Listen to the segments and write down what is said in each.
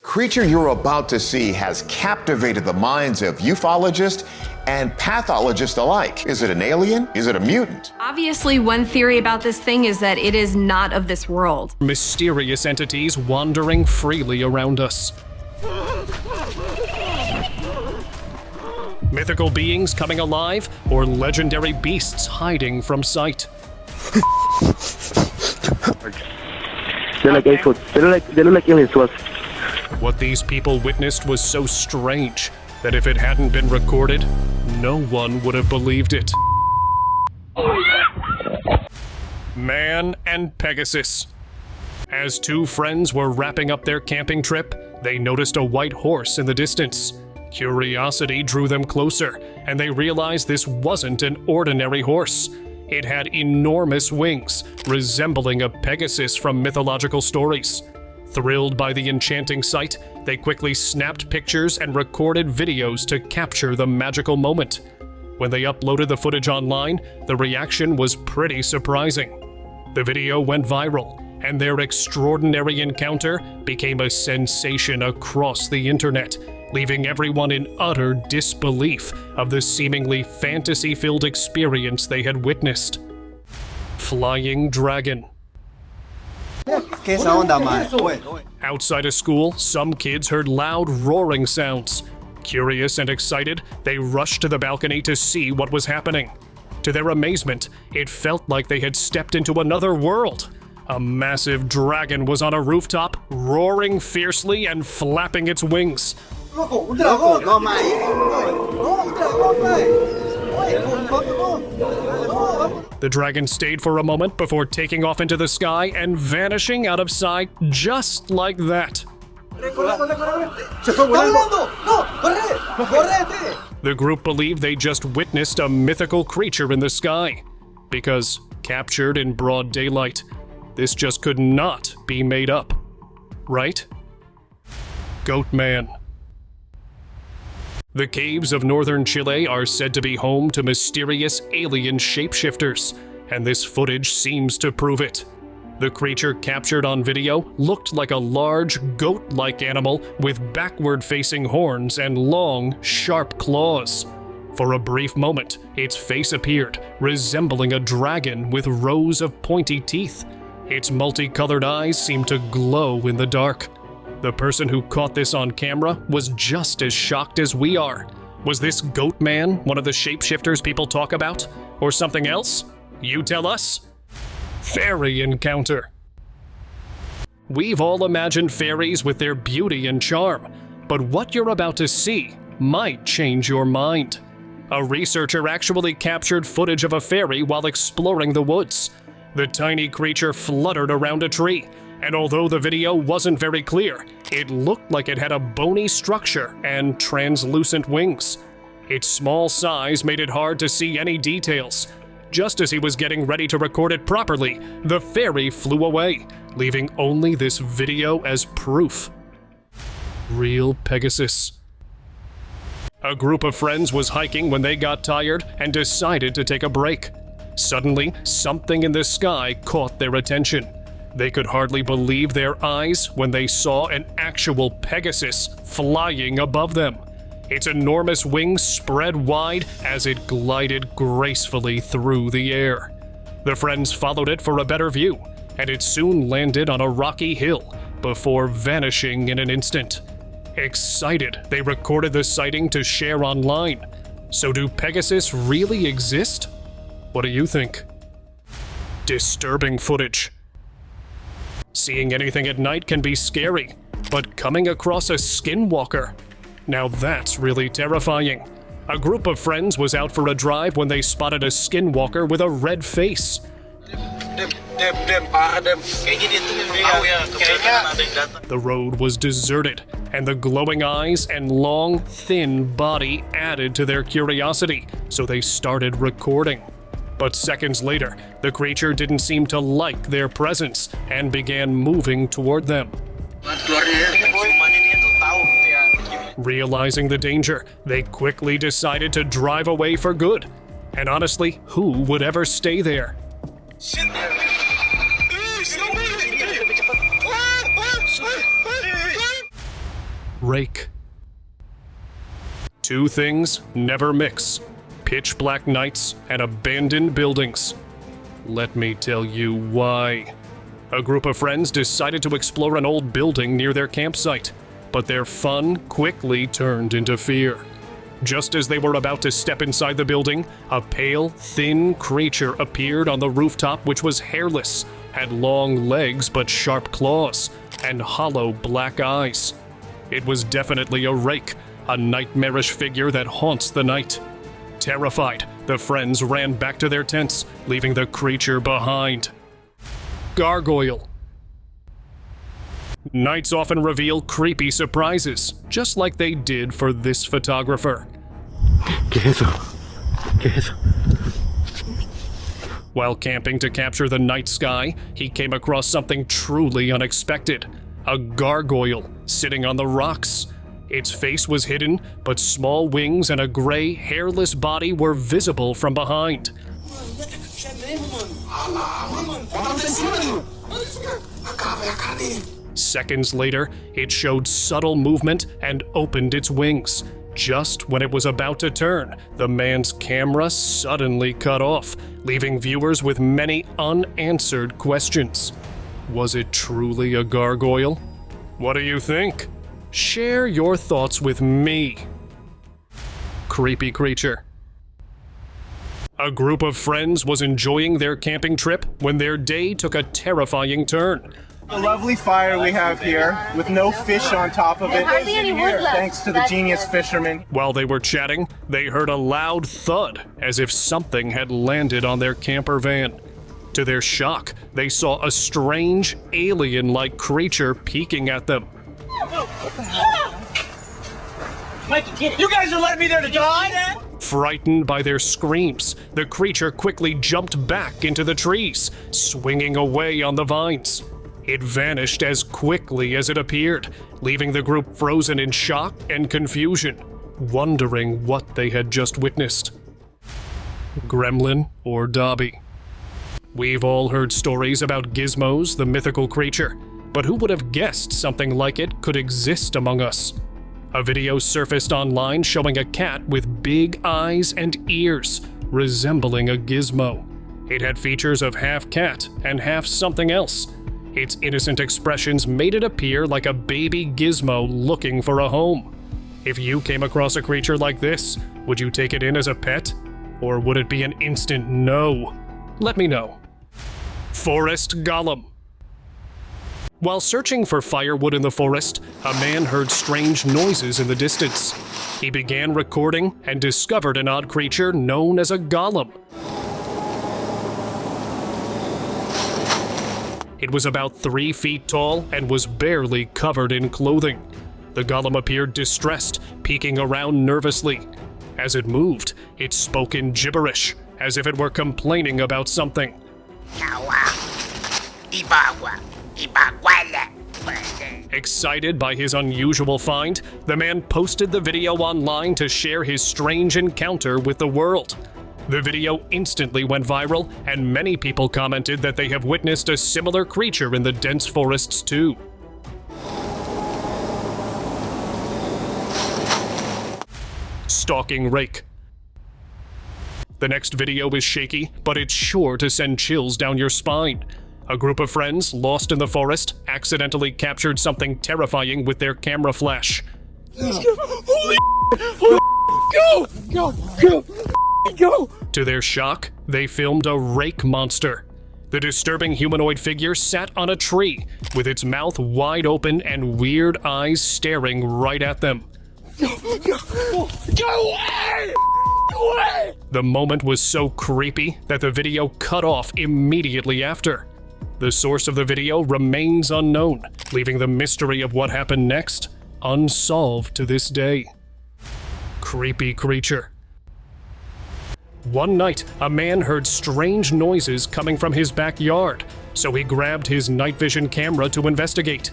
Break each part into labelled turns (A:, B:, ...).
A: creature you're about to see has captivated the minds of ufologists and pathologists alike. Is it an alien? Is it a mutant?
B: Obviously, one theory about this thing is that it is not of this world.
C: Mysterious entities wandering freely around us. Mythical beings coming alive, or legendary beasts hiding from sight.
D: They look like aliens to us.
C: What these people witnessed was so strange that if it hadn't been recorded, no one would have believed it. Man and Pegasus. As two friends were wrapping up their camping trip, they noticed a white horse in the distance. Curiosity drew them closer, and they realized this wasn't an ordinary horse. It had enormous wings, resembling a Pegasus from mythological stories. Thrilled by the enchanting sight, they quickly snapped pictures and recorded videos to capture the magical moment. When they uploaded the footage online, the reaction was pretty surprising. The video went viral, and their extraordinary encounter became a sensation across the internet, leaving everyone in utter disbelief of the seemingly fantasy-filled experience they had witnessed. Flying Dragon. Outside a school, some kids heard loud roaring sounds. Curious and excited, they rushed to the balcony to see what was happening. To their amazement, it felt like they had stepped into another world. A massive dragon was on a rooftop, roaring fiercely and flapping its wings. The dragon stayed for a moment before taking off into the sky and vanishing out of sight just like that. The group believed they just witnessed a mythical creature in the sky, because, captured in broad daylight, this just could not be made up. Right? Goatman. The caves of northern Chile are said to be home to mysterious alien shapeshifters, and this footage seems to prove it. The creature captured on video looked like a large, goat-like animal with backward-facing horns and long, sharp claws. For a brief moment, its face appeared, resembling a dragon with rows of pointy teeth. Its multicolored eyes seemed to glow in the dark. The person who caught this on camera was just as shocked as we are. Was this Goatman one of the shapeshifters people talk about? Or something else? You tell us? Fairy encounter. We've all imagined fairies with their beauty and charm, but what you're about to see might change your mind. A researcher actually captured footage of a fairy while exploring the woods. The tiny creature fluttered around a tree, and although the video wasn't very clear, it looked like it had a bony structure and translucent wings. Its small size made it hard to see any details. Just as he was getting ready to record it properly, the fairy flew away, leaving only this video as proof. Real Pegasus. A group of friends was hiking when they got tired and decided to take a break. Suddenly, something in the sky caught their attention. They could hardly believe their eyes when they saw an actual Pegasus flying above them. Its enormous wings spread wide as it glided gracefully through the air. The friends followed it for a better view, and it soon landed on a rocky hill before vanishing in an instant. Excited, they recorded the sighting to share online. So do Pegasus really exist? What do you think? Disturbing footage. Seeing anything at night can be scary, but coming across a skinwalker, now that's really terrifying. A group of friends was out for a drive when they spotted a skinwalker with a red face. The road was deserted, and the glowing eyes and long, thin body added to their curiosity, so they started recording. But seconds later, the creature didn't seem to like their presence and began moving toward them. Realizing the danger, they quickly decided to drive away for good. And honestly, who would ever stay there? rake. Two things never mix: pitch black nights and abandoned buildings. Let me tell you why. A group of friends decided to explore an old building near their campsite, but their fun quickly turned into fear. Just as they were about to step inside the building, a pale, thin creature appeared on the rooftop, which was hairless, had long legs but sharp claws, and hollow black eyes. It was definitely a rake, a nightmarish figure that haunts the night. Terrified, the friends ran back to their tents, leaving the creature behind. Gargoyle. Nights often reveal creepy surprises, just like they did for this photographer.
D: ¿Qué es eso? ¿Qué es eso?
C: While camping to capture the night sky, he came across something truly unexpected: a gargoyle sitting on the rocks. Its face was hidden, but small wings and a gray, hairless body were visible from behind. Seconds later, it showed subtle movement and opened its wings. Just when it was about to turn, the man's camera suddenly cut off, leaving viewers with many unanswered questions. Was it truly a gargoyle? What do you think? Share your thoughts with me. Creepy creature. A group of friends was enjoying their camping trip when their day took a terrifying turn.
E: A lovely fire we have here with no fish on top of it.
F: Hardly any wood left.
E: Thanks to the genius fisherman.
C: While they were chatting, they heard a loud thud as if something had landed on their camper van. To their shock, they saw a strange, alien-like creature peeking at them.
E: Mikey, get it. You guys are letting me there to die?
C: Frightened by their screams, the creature quickly jumped back into the trees, swinging away on the vines. It vanished as quickly as it appeared, leaving the group frozen in shock and confusion, wondering what they had just witnessed. Gremlin or Dobby? We've all heard stories about gizmos, the mythical creature, but who would have guessed something like it could exist among us? A video surfaced online showing a cat with big eyes and ears, resembling a gizmo. It had features of half cat and half something else. Its innocent expressions made it appear like a baby gizmo looking for a home. If you came across a creature like this, would you take it in as a pet? Or would it be an instant no? Let me know. Forest Golem. While searching for firewood in the forest, a man heard strange noises in the distance. He began recording and discovered an odd creature known as a golem. It was about 3 feet tall and was barely covered in clothing. The golem appeared distressed, peeking around nervously. As it moved, it spoke in gibberish, as if it were complaining about something. Excited by his unusual find, the man posted the video online to share his strange encounter with the world. The video instantly went viral, and many people commented that they have witnessed a similar creature in the dense forests too. Stalking rake. The next video is shaky, but it's sure to send chills down your spine. A group of friends, lost in the forest, accidentally captured something terrifying with their camera flash. Go! To their shock, they filmed a rake monster. The disturbing humanoid figure sat on a tree, with its mouth wide open and weird eyes staring right at them. Go away! Go away! The moment was so creepy that the video cut off immediately after. The source of the video remains unknown, leaving the mystery of what happened next unsolved to this day. Creepy creature. One night, a man heard strange noises coming from his backyard, so he grabbed his night vision camera to investigate.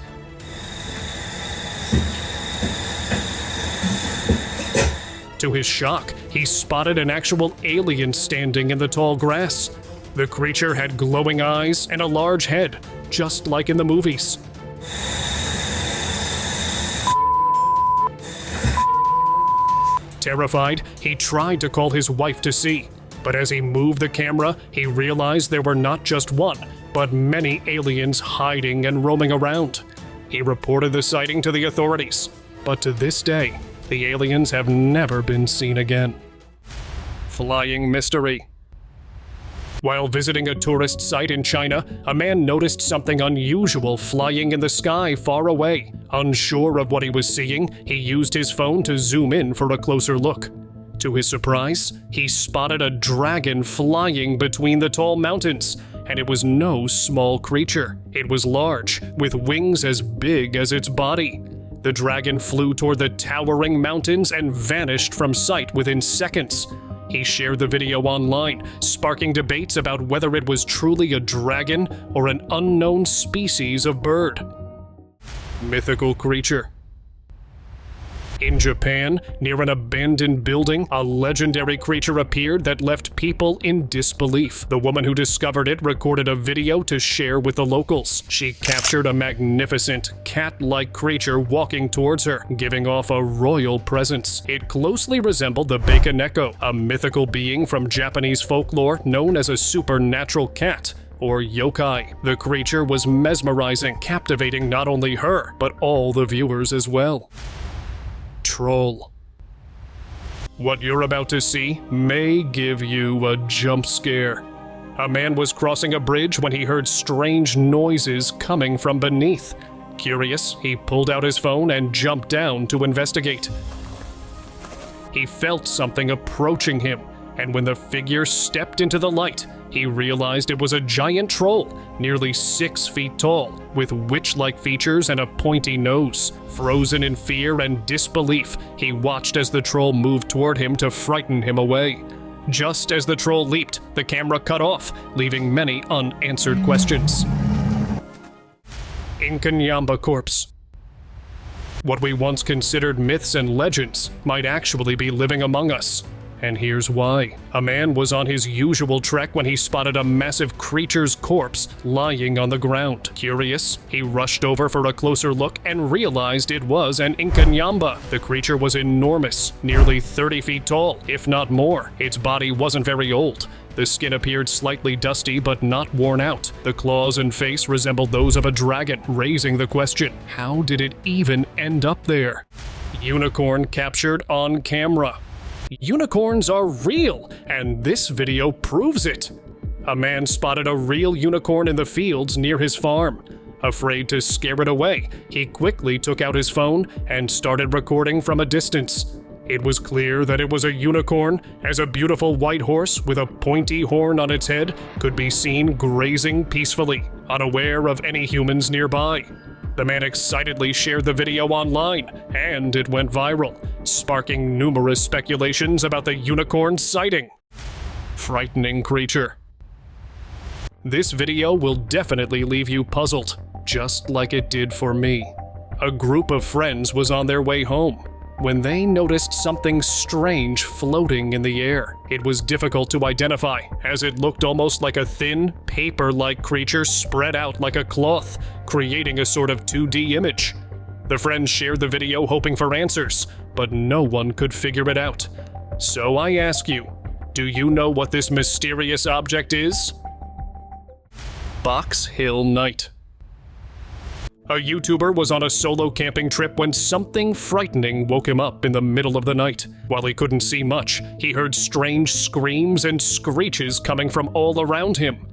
C: To his shock, he spotted an actual alien standing in the tall grass. The creature had glowing eyes and a large head, just like in the movies. Terrified, he tried to call his wife to see, but as he moved the camera, he realized there were not just one, but many aliens hiding and roaming around. He reported the sighting to the authorities, but to this day, the aliens have never been seen again. Flying mystery. While visiting a tourist site in China, a man noticed something unusual flying in the sky far away. Unsure of what he was seeing, he used his phone to zoom in for a closer look. To his surprise, he spotted a dragon flying between the tall mountains, and it was no small creature. It was large, with wings as big as its body. The dragon flew toward the towering mountains and vanished from sight within seconds. He shared the video online, sparking debates about whether it was truly a dragon or an unknown species of bird. Mythical creature. In Japan, near an abandoned building, a legendary creature appeared that left people in disbelief. The woman who discovered it recorded a video to share with the locals. She captured a magnificent, cat-like creature walking towards her, giving off a royal presence. It closely resembled the Bakeneko, a mythical being from Japanese folklore known as a supernatural cat, or yokai. The creature was mesmerizing, captivating not only her, but all the viewers as well. Troll. What you're about to see may give you a jump scare. A man was crossing a bridge when he heard strange noises coming from beneath. Curious, he pulled out his phone and jumped down to investigate. He felt something approaching him, and when the figure stepped into the light, he realized it was a giant troll, nearly 6 feet tall, with witch-like features and a pointy nose. Frozen in fear and disbelief, he watched as the troll moved toward him to frighten him away. Just as the troll leaped, the camera cut off, leaving many unanswered questions. Inkanyamba corpse. What we once considered myths and legends might actually be living among us. And here's why. A man was on his usual trek when he spotted a massive creature's corpse lying on the ground. Curious, he rushed over for a closer look and realized it was an Inkanyamba. The creature was enormous, nearly 30 feet tall, if not more. Its body wasn't very old. The skin appeared slightly dusty but not worn out. The claws and face resembled those of a dragon, raising the question, how did it even end up there? Unicorn captured on camera. Unicorns are real, and this video proves it. A man spotted a real unicorn in the fields near his farm. Afraid to scare it away, he quickly took out his phone and started recording from a distance. It was clear that it was a unicorn, as a beautiful white horse with a pointy horn on its head could be seen grazing peacefully, unaware of any humans nearby. The man excitedly shared the video online, and it went viral, sparking numerous speculations about the unicorn sighting. Frightening creature. This video will definitely leave you puzzled, just like it did for me. A group of friends was on their way home when they noticed something strange floating in the air. It was difficult to identify, as it looked almost like a thin, paper-like creature spread out like a cloth, creating a sort of 2D image. The friends shared the video hoping for answers, but no one could figure it out. So I ask you, do you know what this mysterious object is? Box Hill Night. A YouTuber was on a solo camping trip when something frightening woke him up in the middle of the night. While he couldn't see much, he heard strange screams and screeches coming from all around him.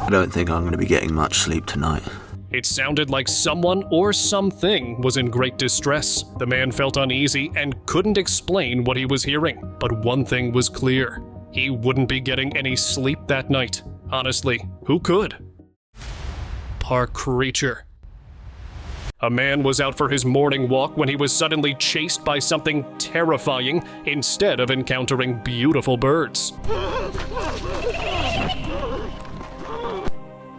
F: I don't think I'm going to be getting much sleep tonight.
C: It sounded like someone or something was in great distress. The man felt uneasy and couldn't explain what he was hearing. But one thing was clear. He wouldn't be getting any sleep that night. Honestly, who could? Park creature. A man was out for his morning walk when he was suddenly chased by something terrifying instead of encountering beautiful birds.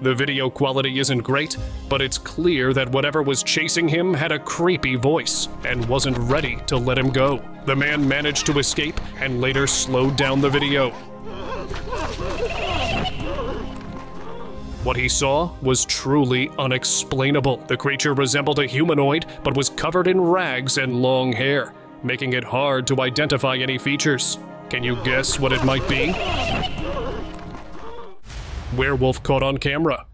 C: The video quality isn't great, but it's clear that whatever was chasing him had a creepy voice and wasn't ready to let him go. The man managed to escape and later slowed down the video. What he saw was truly unexplainable. The creature resembled a humanoid, but was covered in rags and long hair, making it hard to identify any features. Can you guess what it might be? Werewolf caught on camera.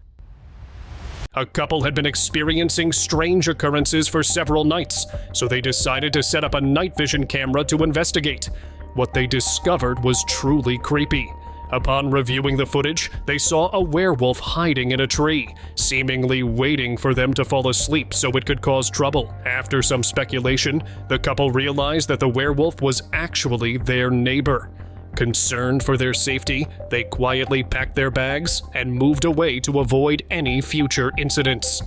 C: A couple had been experiencing strange occurrences for several nights, so they decided to set up a night vision camera to investigate. What they discovered was truly creepy. Upon reviewing the footage, they saw a werewolf hiding in a tree, seemingly waiting for them to fall asleep so it could cause trouble. After some speculation, the couple realized that the werewolf was actually their neighbor. Concerned for their safety, they quietly packed their bags and moved away to avoid any future incidents.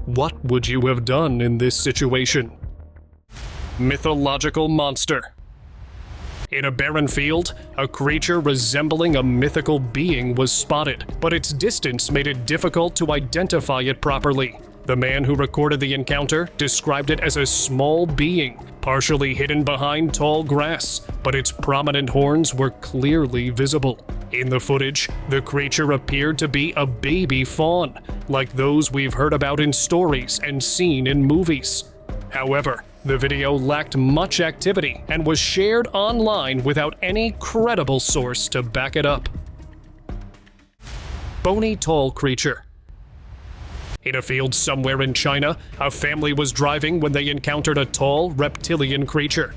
C: What would you have done in this situation? Mythological monster. In a barren field, a creature resembling a mythical being was spotted, but its distance made it difficult to identify it properly. The man who recorded the encounter described it as a small being, partially hidden behind tall grass, but its prominent horns were clearly visible. In the footage, the creature appeared to be a baby fawn, like those we've heard about in stories and seen in movies. However, the video lacked much activity and was shared online without any credible source to back it up. Bony tall creature. In a field somewhere in China, a family was driving when they encountered a tall reptilian creature.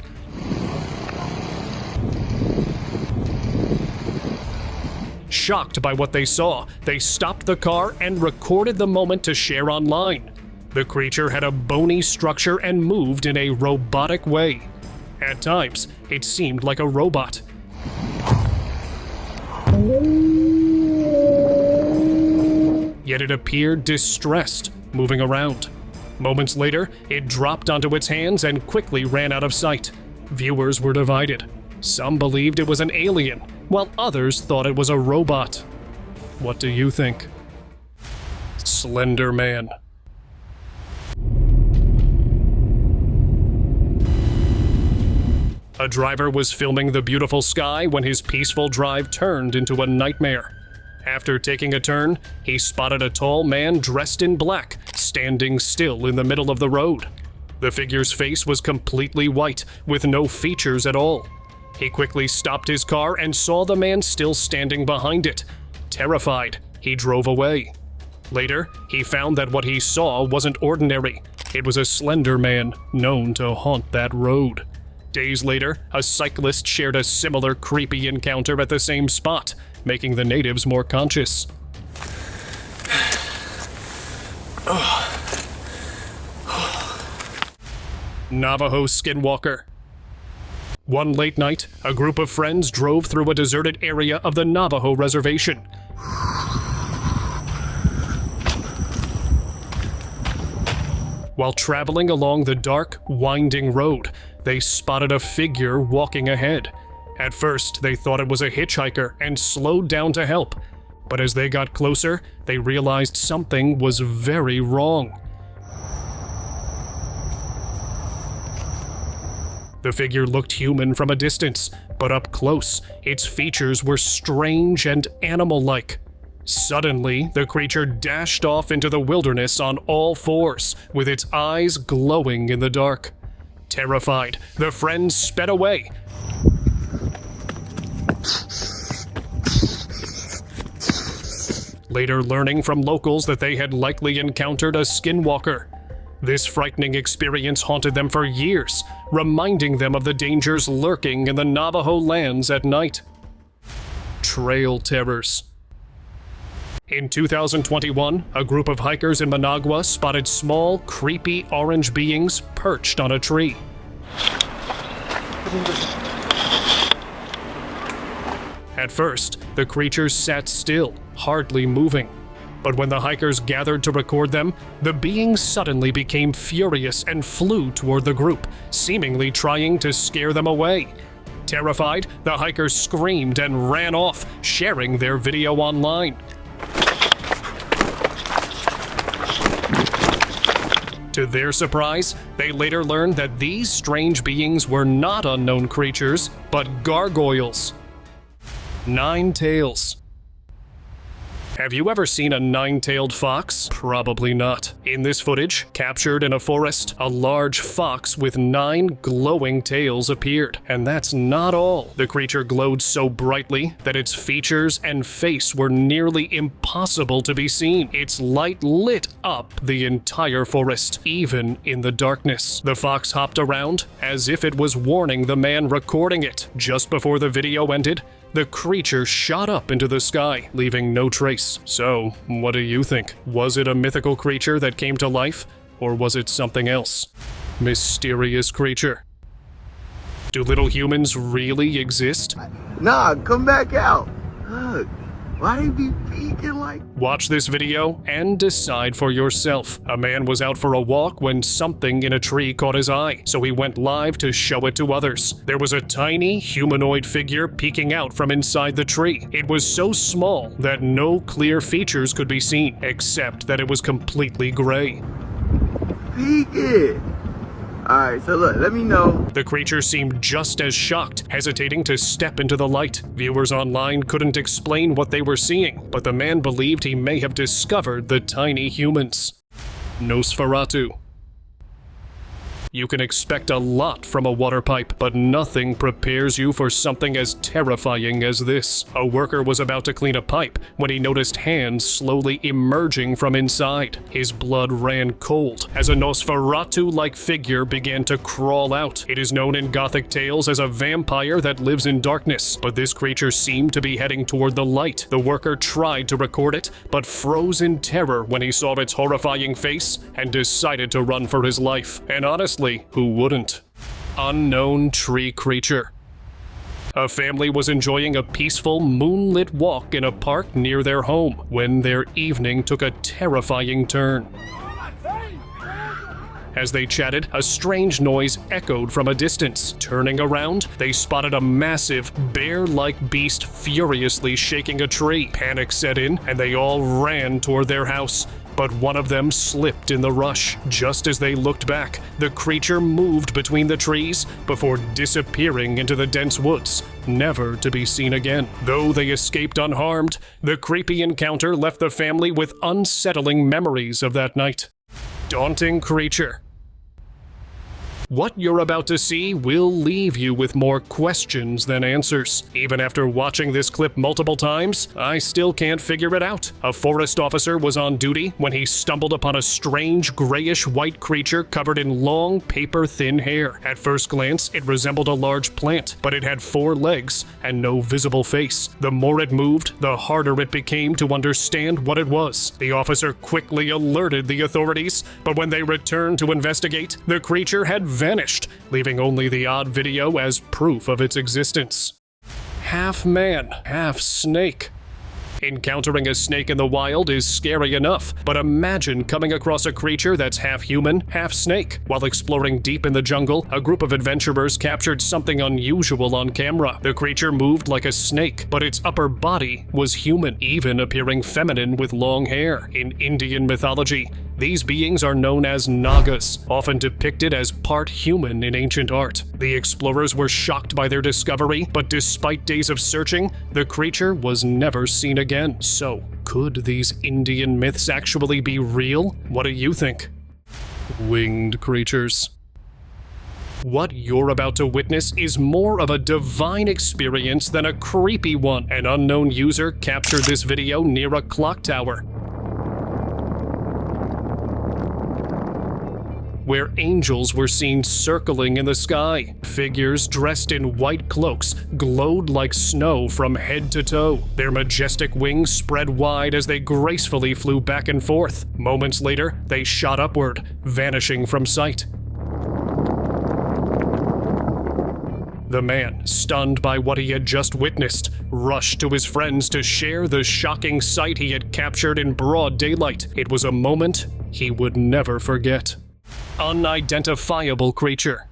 C: Shocked by what they saw, they stopped the car and recorded the moment to share online. The creature had a bony structure and moved in a robotic way. At times, it seemed like a robot. Yet it appeared distressed, moving around. Moments later, it dropped onto its hands and quickly ran out of sight. Viewers were divided. Some believed it was an alien, while others thought it was a robot. What do you think? Slender Man. A driver was filming the beautiful sky when his peaceful drive turned into a nightmare. After taking a turn, he spotted a tall man dressed in black, standing still in the middle of the road. The figure's face was completely white, with no features at all. He quickly stopped his car and saw the man still standing behind it. Terrified, he drove away. Later, he found that what he saw wasn't ordinary. It was a slender man known to haunt that road. Days later, a cyclist shared a similar creepy encounter at the same spot, making the natives more conscious. Navajo Skinwalker. One late night, a group of friends drove through a deserted area of the Navajo reservation. While traveling along the dark, winding road, they spotted a figure walking ahead. At first, they thought it was a hitchhiker and slowed down to help. But as they got closer, they realized something was very wrong. The figure looked human from a distance, but up close, its features were strange and animal-like. Suddenly, the creature dashed off into the wilderness on all fours, with its eyes glowing in the dark. Terrified, the friends sped away. Later learning from locals that they had likely encountered a skinwalker. This frightening experience haunted them for years, reminding them of the dangers lurking in the Navajo lands at night. Trail terrors. In 2021, a group of hikers in Managua spotted small, creepy orange beings perched on a tree. At first, the creatures sat still, hardly moving. But when the hikers gathered to record them, the beings suddenly became furious and flew toward the group, seemingly trying to scare them away. Terrified, the hikers screamed and ran off, sharing their video online. To their surprise, they later learned that these strange beings were not unknown creatures, but gargoyles. 9 tails. Have you ever seen a nine-tailed fox? Probably not. In this footage, captured in a forest, a large fox with 9 glowing tails appeared. And that's not all. The creature glowed so brightly that its features and face were nearly impossible to be seen. Its light lit up the entire forest, even in the darkness. The fox hopped around as if it was warning the man recording it. Just before the video ended, the creature shot up into the sky, leaving no trace. So, what do you think? Was it a mythical creature that came to life, or was it something else? Mysterious creature. Do little humans really exist?
D: Nah, come back out. Look, why they be peeking like?
C: Watch this video and decide for yourself. A man was out for a walk when something in a tree caught his eye, so he went live to show it to others. There was a tiny humanoid figure peeking out from inside the tree. It was so small that no clear features could be seen, except that it was completely gray.
D: Peeking. Alright, so look, let me know.
C: The creature seemed just as shocked, hesitating to step into the light. Viewers online couldn't explain what they were seeing, but the man believed he may have discovered the tiny humans. Nosferatu. You can expect a lot from a water pipe, but nothing prepares you for something as terrifying as this. A worker was about to clean a pipe when he noticed hands slowly emerging from inside. His blood ran cold as a Nosferatu-like figure began to crawl out. It is known in Gothic tales as a vampire that lives in darkness, but this creature seemed to be heading toward the light. The worker tried to record it, but froze in terror when he saw its horrifying face and decided to run for his life. And honestly, who wouldn't? Unknown tree creature. A family was enjoying a peaceful, moonlit walk in a park near their home when their evening took a terrifying turn. As they chatted, a strange noise echoed from a distance. Turning around, they spotted a massive, bear-like beast furiously shaking a tree. Panic set in, and they all ran toward their house. But one of them slipped in the rush. Just as they looked back, the creature moved between the trees before disappearing into the dense woods, never to be seen again. Though they escaped unharmed, the creepy encounter left the family with unsettling memories of that night. Daunting creature. What you're about to see will leave you with more questions than answers. Even after watching this clip multiple times, I still can't figure it out. A forest officer was on duty when he stumbled upon a strange grayish-white creature covered in long, paper-thin hair. At first glance, it resembled a large plant, but it had 4 legs and no visible face. The more it moved, the harder it became to understand what it was. The officer quickly alerted the authorities, but when they returned to investigate, the creature had vanished, leaving only the odd video as proof of its existence. Half man, half snake. Encountering a snake in the wild is scary enough, but imagine coming across a creature that's half human, half snake. While exploring deep in the jungle, a group of adventurers captured something unusual on camera. The creature moved like a snake, but its upper body was human, even appearing feminine with long hair. In Indian mythology, these beings are known as Nagas, often depicted as part human in ancient art. The explorers were shocked by their discovery, but despite days of searching, the creature was never seen again. So, could these Indian myths actually be real? What do you think? Winged creatures. What you're about to witness is more of a divine experience than a creepy one. An unknown user captured this video near a clock tower, where angels were seen circling in the sky. Figures dressed in white cloaks glowed like snow from head to toe. Their majestic wings spread wide as they gracefully flew back and forth. Moments later, they shot upward, vanishing from sight. The man, stunned by what he had just witnessed, rushed to his friends to share the shocking sight he had captured in broad daylight. It was a moment he would never forget. Unidentifiable creature.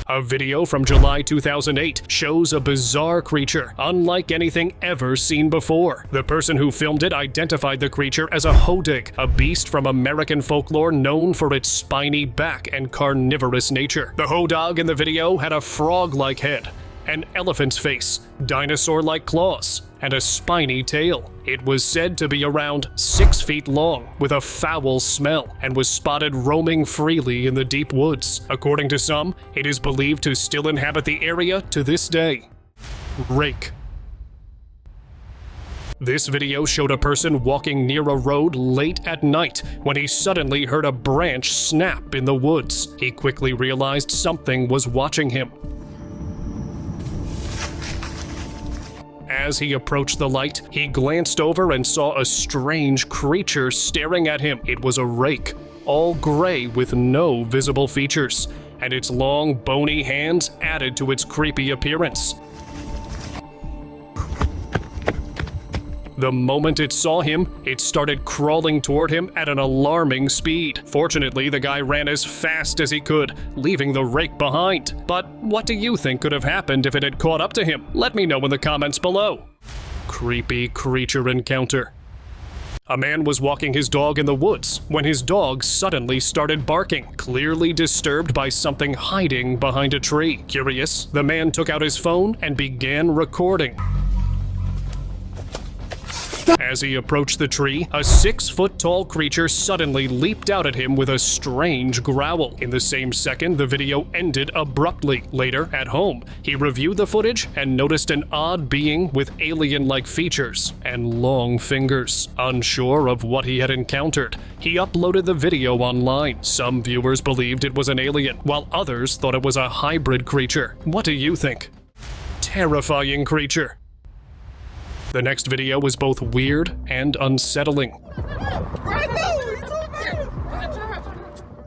C: A video from July 2008 shows a bizarre creature, unlike anything ever seen before. The person who filmed it identified the creature as a hodig, a beast from American folklore known for its spiny back and carnivorous nature. The hodog in the video had a frog-like head, an elephant's face, dinosaur-like claws, and a spiny tail. It was said to be around 6 feet long, with a foul smell, and was spotted roaming freely in the deep woods. According to some, it is believed to still inhabit the area to this day. Rake. This video showed a person walking near a road late at night when he suddenly heard a branch snap in the woods. He quickly realized something was watching him. As he approached the light, he glanced over and saw a strange creature staring at him. It was a rake, all gray with no visible features, and its long, bony hands added to its creepy appearance. The moment it saw him, it started crawling toward him at an alarming speed. Fortunately, the guy ran as fast as he could, leaving the rake behind. But what do you think could have happened if it had caught up to him? Let me know in the comments below. Creepy creature encounter. A man was walking his dog in the woods when his dog suddenly started barking, clearly disturbed by something hiding behind a tree. Curious, the man took out his phone and began recording. As he approached the tree, a 6-foot-tall creature suddenly leaped out at him with a strange growl. In the same second, the video ended abruptly. Later, at home, he reviewed the footage and noticed an odd being with alien-like features and long fingers. Unsure of what he had encountered, he uploaded the video online. Some viewers believed it was an alien, while others thought it was a hybrid creature. What do you think? Terrifying creature. The next video was both weird and unsettling.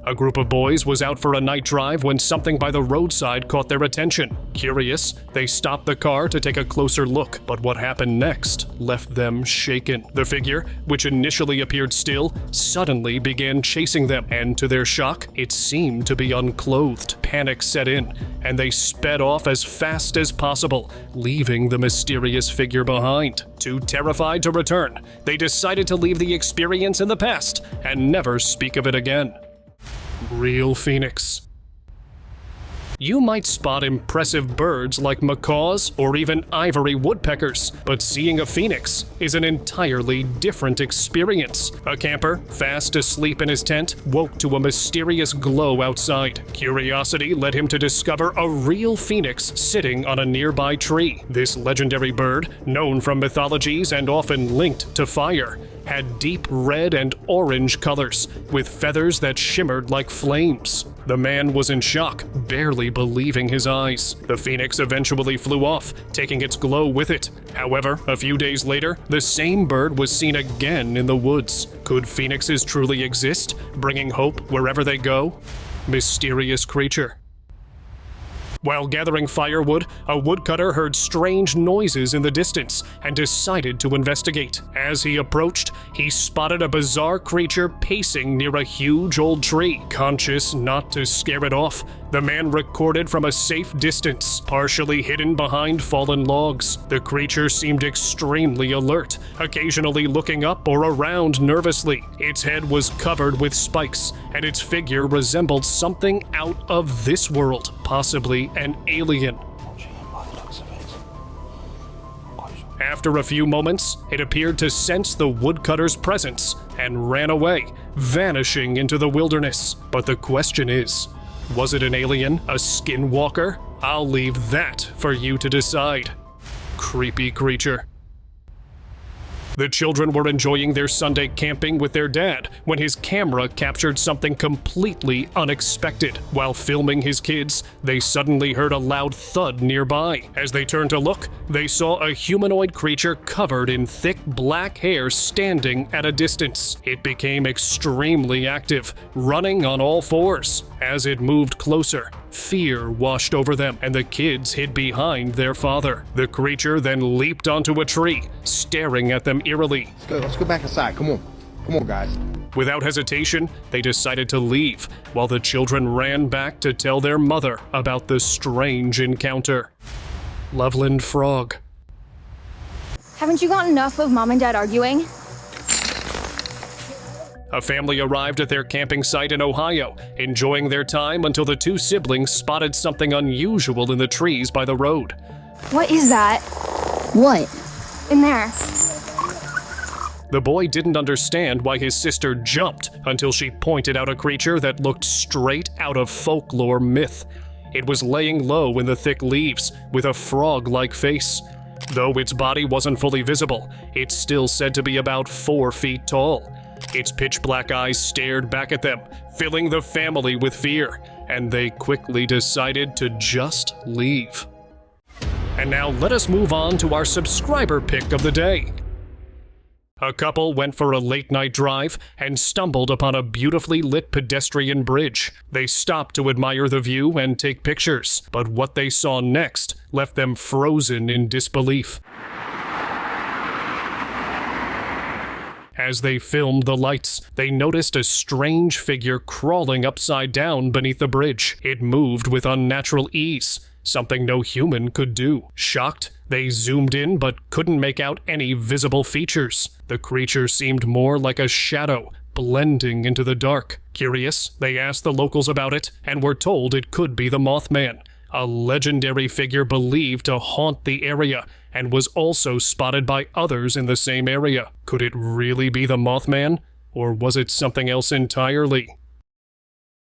C: A group of boys was out for a night drive when something by the roadside caught their attention. Curious, they stopped the car to take a closer look, but what happened next left them shaken. The figure, which initially appeared still, suddenly began chasing them, and to their shock, it seemed to be unclothed. Panic set in, and they sped off as fast as possible, leaving the mysterious figure behind. Too terrified to return, they decided to leave the experience in the past and never speak of it again. Real phoenix. You might spot impressive birds like macaws or even ivory woodpeckers, but seeing a phoenix is an entirely different experience. A camper, fast asleep in his tent, woke to a mysterious glow outside. Curiosity led him to discover a real phoenix sitting on a nearby tree. This legendary bird, known from mythologies and often linked to fire, had deep red and orange colors, with feathers that shimmered like flames. The man was in shock, barely believing his eyes. The phoenix eventually flew off, taking its glow with it. However, a few days later, the same bird was seen again in the woods. Could phoenixes truly exist, bringing hope wherever they go? Mysterious creature. While gathering firewood, a woodcutter heard strange noises in the distance and decided to investigate. As he approached, he spotted a bizarre creature pacing near a huge old tree. Conscious not to scare it off, the man recorded from a safe distance, partially hidden behind fallen logs. The creature seemed extremely alert, occasionally looking up or around nervously. Its head was covered with spikes, and its figure resembled something out of this world, possibly an alien. After a few moments, it appeared to sense the woodcutter's presence and ran away, vanishing into the wilderness. But the question is, was it an alien, a skinwalker? I'll leave that for you to decide. Creepy creature. The children were enjoying their Sunday camping with their dad when his camera captured something completely unexpected. While filming his kids, they suddenly heard a loud thud nearby. As they turned to look, they saw a humanoid creature covered in thick black hair standing at a distance. It became extremely active, running on all fours. As it moved closer, fear washed over them, and the kids hid behind their father. The creature then leaped onto a tree, staring at them eerily.
D: Let's go back inside. Come on, guys.
C: Without hesitation, they decided to leave, while the children ran back to tell their mother about the strange encounter. Loveland Frog.
G: Haven't you got enough of Mom and Dad arguing?
C: A family arrived at their camping site in Ohio, enjoying their time until the two siblings spotted something unusual in the trees by the road.
G: What is that?
H: What?
G: In there.
C: The boy didn't understand why his sister jumped until she pointed out a creature that looked straight out of folklore myth. It was laying low in the thick leaves, with a frog-like face. Though its body wasn't fully visible, it's still said to be about 4 feet tall. Its pitch-black eyes stared back at them, filling the family with fear, and they quickly decided to just leave. And now let us move on to our subscriber pick of the day. A couple went for a late-night drive and stumbled upon a beautifully lit pedestrian bridge. They stopped to admire the view and take pictures, but what they saw next left them frozen in disbelief. As they filmed the lights, they noticed a strange figure crawling upside down beneath the bridge. It moved with unnatural ease, something no human could do. Shocked, they zoomed in but couldn't make out any visible features. The creature seemed more like a shadow, blending into the dark. Curious, they asked the locals about it and were told it could be the Mothman, a legendary figure believed to haunt the area and was also spotted by others in the same area. Could it really be the Mothman? Or was it something else entirely?